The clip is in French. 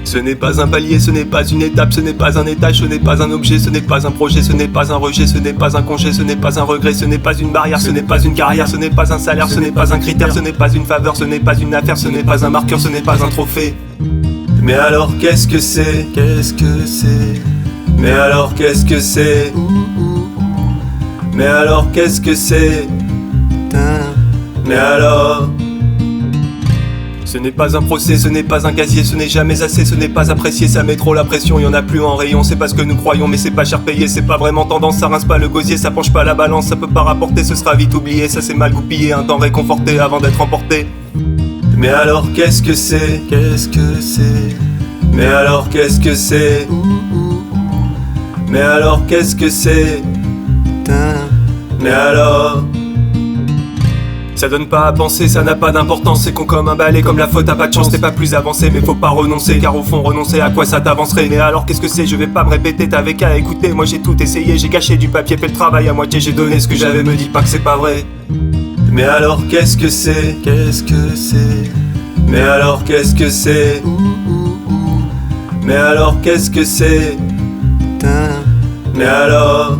Ce n'est pas un palier, ce n'est pas une étape, ce n'est pas un étage, ce n'est pas un objet, ce n'est pas un projet, ce n'est pas un rejet, ce n'est pas un congé, ce n'est pas un regret, ce n'est pas une barrière, ce n'est pas une carrière, ce n'est pas un salaire, ce n'est pas un critère, ce n'est pas une faveur, ce n'est pas une affaire, ce n'est pas un marqueur, ce n'est pas un trophée. Mais alors qu'est-ce que c'est? Qu'est-ce que c'est? Mais alors qu'est-ce que c'est? Mais alors qu'est-ce que c'est? Mais alors? Ce n'est pas un procès, ce n'est pas un casier, ce n'est jamais assez, ce n'est pas apprécié, ça met trop la pression, y'en a plus en rayon, c'est pas ce que nous croyons, mais c'est pas cher payé, c'est pas vraiment tendance, ça rince pas le gosier, ça penche pas la balance, ça peut pas rapporter, ce sera vite oublié, ça c'est mal goupillé, un temps réconforté avant d'être emporté. Mais alors qu'est-ce que c'est? Qu'est-ce que c'est? Mais alors qu'est-ce que c'est? Mais alors qu'est-ce que c'est? Mais alors? Ça donne pas à penser, ça n'a pas d'importance, c'est con comme un balai, comme la faute a pas de chance, t'es pas plus avancé, mais faut pas renoncer, car au fond renoncer à quoi ça t'avancerait. Mais alors qu'est-ce que c'est? Je vais pas me répéter, t'avais qu'à écouter, moi j'ai tout essayé, j'ai caché du papier, fait le travail à moitié, j'ai donné ce que j'avais, me dis pas que c'est pas vrai. Mais alors qu'est-ce que c'est? Qu'est-ce que c'est? Mais alors qu'est-ce que c'est? Mais alors qu'est-ce que c'est? Mais alors?